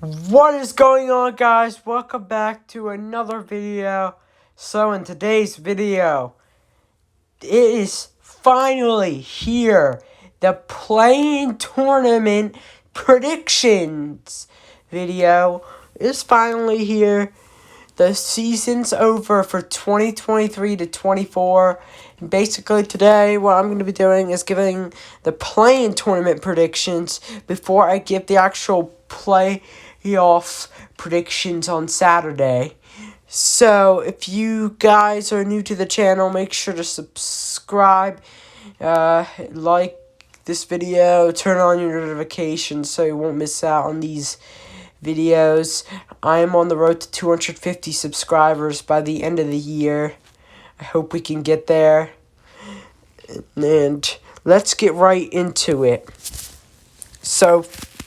What is going on, guys? Welcome back to another video. So in today's video, it is finally here. The play-in tournament predictions video is finally here. The season's over for 2023 to 24. And basically today, what I'm going to be doing is giving the play-in tournament predictions before I give the actual playoff predictions on Saturday. So, if you guys are new to the channel, make sure to subscribe, like this video, turn on your notifications so you won't miss out on these videos. I am on the road to 250 subscribers by the end of the year. I hope we can get there. And let's get right into it. So,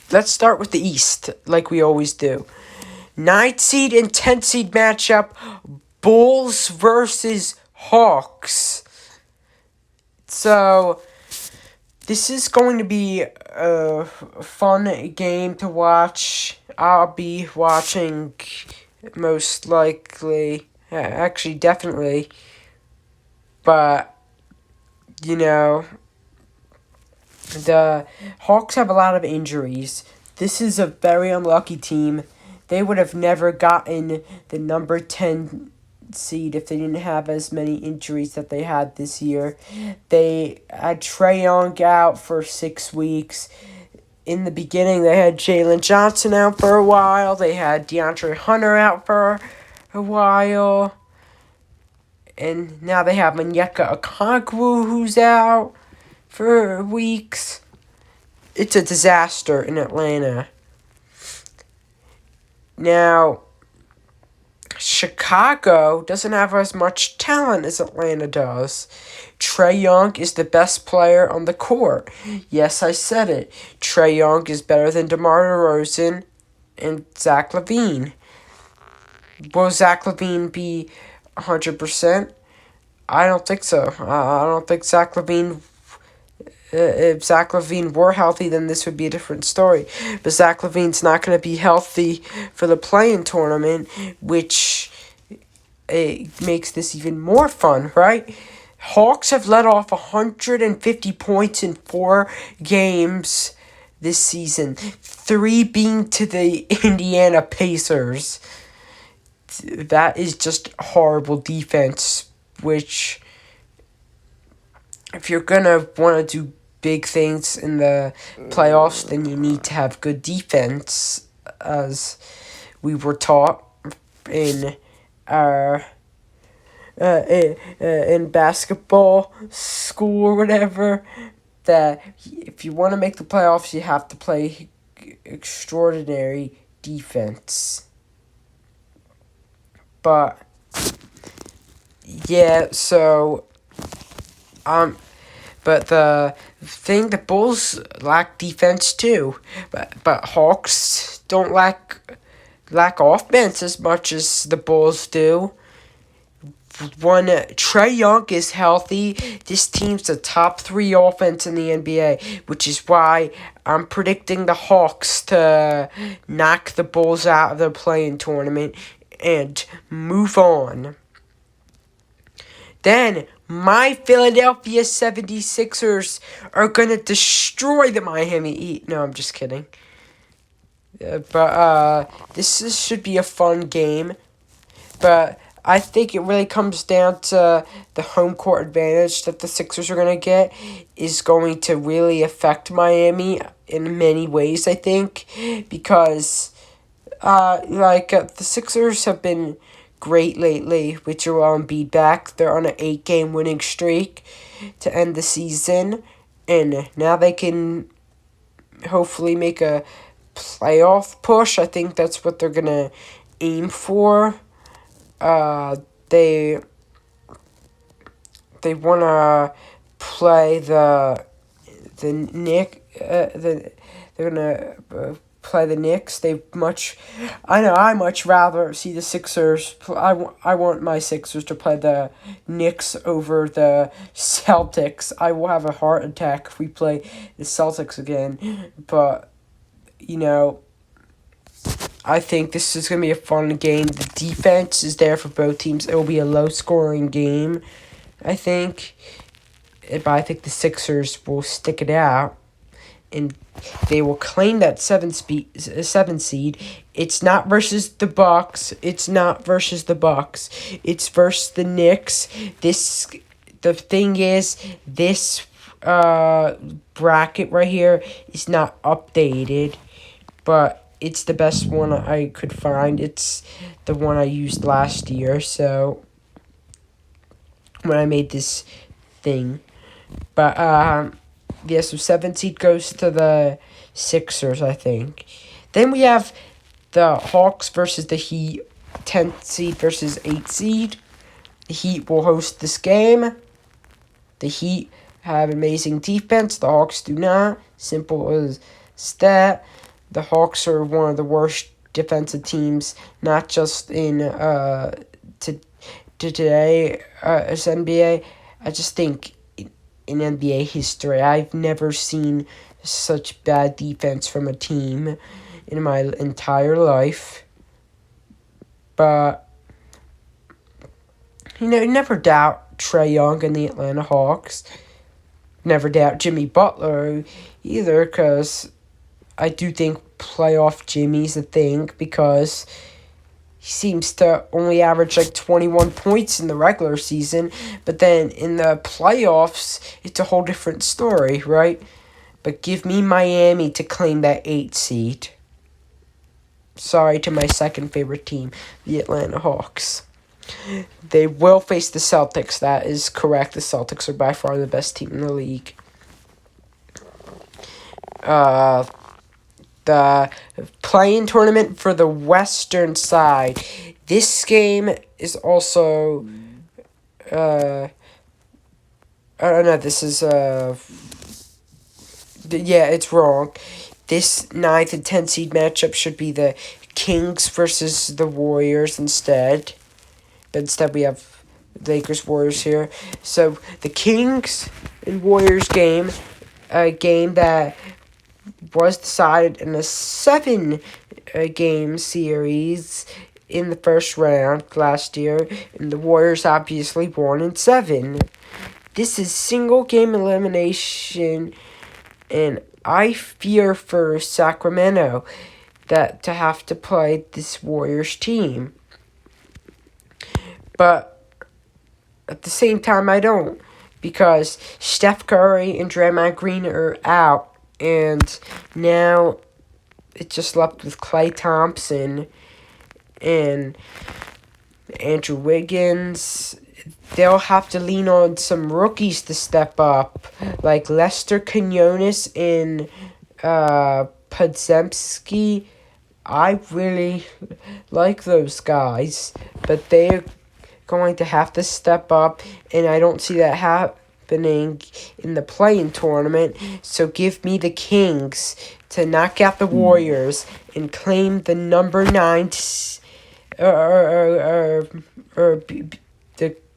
let's start with the East, like we always do. 9 seed and 10 seed matchup, Bulls versus Hawks. So, this is going to be a fun game to watch. I'll be watching most likely, actually definitely, but, you know, the Hawks have a lot of injuries. This is a very unlucky team. They would have never gotten the number 10 seed if they didn't have as many injuries that they had this year. They had Trae Young out for 6 weeks. In the beginning, they had Jalen Johnson out for a while. They had DeAndre Hunter out for a while. And now they have Onyeka Okongwu who's out for weeks. It's a disaster in Atlanta. Now, Chicago doesn't have as much talent as Atlanta does. Trae Young is the best player on the court. Yes, I said it. Trae Young is better than DeMar DeRozan and Zach LaVine. Will Zach LaVine be 100%? I don't think so. I don't think Zach LaVine... if Zach LaVine were healthy, then this would be a different story. But Zach LaVine's not going to be healthy for the play-in tournament, which makes this even more fun, right? Hawks have let off 150 points in 4 games this season. 3 being to the Indiana Pacers. That is just horrible defense, which... if you're going to want to do big things in the playoffs, then you need to have good defense, as we were taught in our in basketball school or whatever, that if you want to make the playoffs, you have to play extraordinary defense. But yeah, so but the thing, the Bulls lack defense too. But Hawks don't lack offense as much as the Bulls do. When Trae Young is healthy, this team's the top 3 offense in the NBA, which is why I'm predicting the Hawks to knock the Bulls out of the play-in tournament and move on. Then, my Philadelphia 76ers are going to destroy the Miami Heat. No, I'm just kidding. But this should be a fun game. But I think it really comes down to the home court advantage that the Sixers are going to get is going to really affect Miami in many ways, I think. Because, the Sixers have been great lately with Joel Embiid back. They're on an 8-game winning streak to end the season, and now they can hopefully make a playoff push. I think that's what they're gonna aim for. They wanna play the they're gonna play the Knicks. I much rather see the Sixers. I want my Sixers to play the Knicks over the Celtics. I will have a heart attack if we play the Celtics again. But, you know, I think this is going to be a fun game. The defense is there for both teams. It will be a low-scoring game, I think. But I think the Sixers will stick it out, and they will claim that seven seed. It's not versus the Bucks. It's not versus the Bucks. It's versus the Knicks. The thing is, this bracket right here is not updated, but it's the best one I could find. It's the one I used last year, so when I made this thing. But yeah, so 7 seed goes to the Sixers, I think. Then we have the Hawks versus the Heat, 10 seed versus 8 seed. The Heat will host this game. The Heat have amazing defense. The Hawks do not. Simple as that. The Hawks are one of the worst defensive teams, not just in today as NBA. I just think in NBA history, I've never seen such bad defense from a team in my entire life. But never doubt Trae Young and the Atlanta Hawks. Never doubt Jimmy Butler either, because I do think playoff Jimmy's a thing, because he seems to only average like 21 points in the regular season, but then in the playoffs, it's a whole different story, right? But give me Miami to claim that 8 seed. Sorry to my second favorite team, the Atlanta Hawks. They will face the Celtics. That is correct. The Celtics are by far the best team in the league. The play-in tournament for the Western side. This game is also... no, this is... yeah, it's wrong. This 9th and 10th seed matchup should be the Kings versus the Warriors instead. But instead we have Lakers-Warriors here. So, the Kings and Warriors game, a game that was decided in a 7-game series in the first round last year, and the Warriors obviously won in 7. This is single-game elimination, and I fear for Sacramento that to have to play this Warriors team. But at the same time, I don't, because Steph Curry and Draymond Green are out, and now it's just left with Klay Thompson and Andrew Wiggins. They'll have to lean on some rookies to step up, like Lester Quinones and Podziemski. I really like those guys, but they're going to have to step up, and I don't see that happening in the play-in tournament. So give me the Kings to knock out the Warriors and claim the number 9 to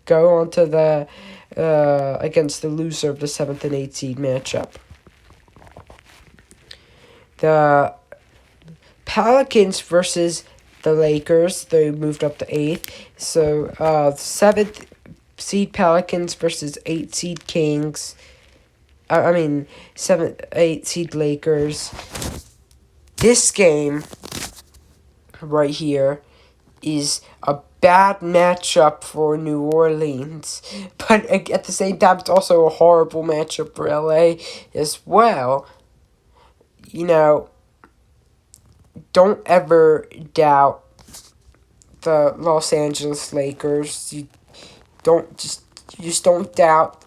go on to the against the loser of the 7th and 8th seed matchup. The Pelicans versus the Lakers. They moved up to 8th. So 7th seed Pelicans versus 8th seed Kings. 7th, 8th seed Lakers. This game right here is a bad matchup for New Orleans, but at the same time, it's also a horrible matchup for LA as well. Don't ever doubt the Los Angeles Lakers. You just don't doubt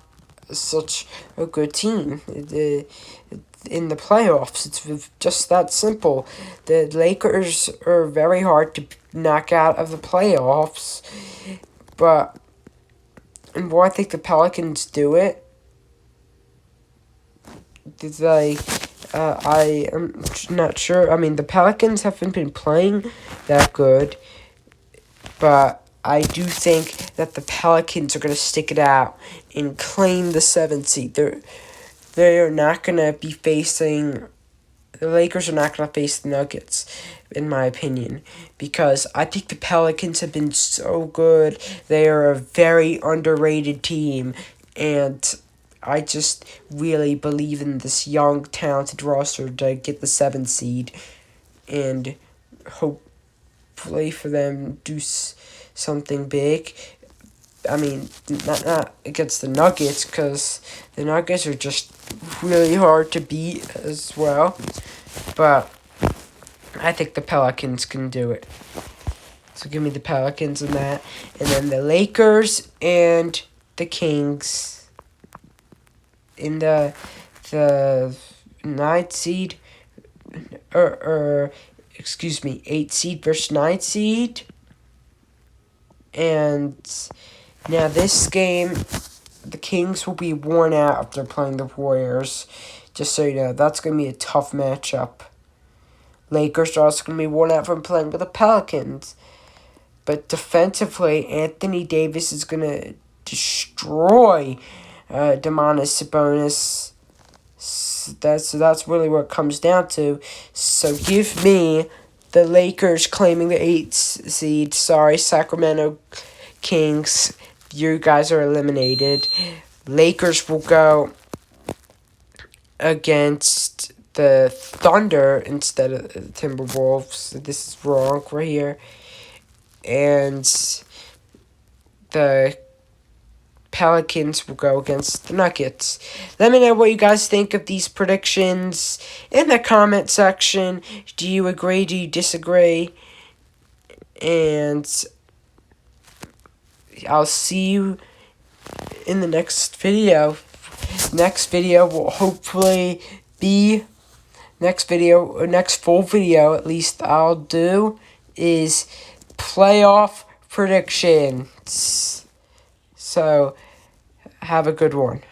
such a good team in the playoffs. It's just that simple. The Lakers are very hard to knock out of the playoffs, and I think the Pelicans do it. I am not sure. The Pelicans haven't been playing that good, but I do think that the Pelicans are going to stick it out and claim the 7th seed. They are not going to be facing the Lakers are not going to face the Nuggets, in my opinion, because I think the Pelicans have been so good. They are a very underrated team, and I just really believe in this young, talented roster to get the 7th seed, and hopefully for them do something big. I mean, not against the Nuggets, because the Nuggets are just really hard to beat as well. But I think the Pelicans can do it. So give me the Pelicans in that. And then the Lakers and the Kings in the 9th seed. Excuse me, 8th seed versus 9th seed. And now this game, the Kings will be worn out after playing the Warriors. Just so you know, that's going to be a tough matchup. Lakers are also going to be worn out from playing with the Pelicans. But defensively, Anthony Davis is going to destroy Domantas Sabonis. So that's really what it comes down to. So give me the Lakers claiming the 8th seed. Sorry, Sacramento Kings. You guys are eliminated. Lakers will go against the Thunder instead of the Timberwolves. This is wrong right here. And the Pelicans will go against the Nuggets. Let me know what you guys think of these predictions in the comment section. Do you agree? Do you disagree? And I'll see you in the next video. Next video will hopefully be next full video at least I'll do is playoff predictions. So have a good one.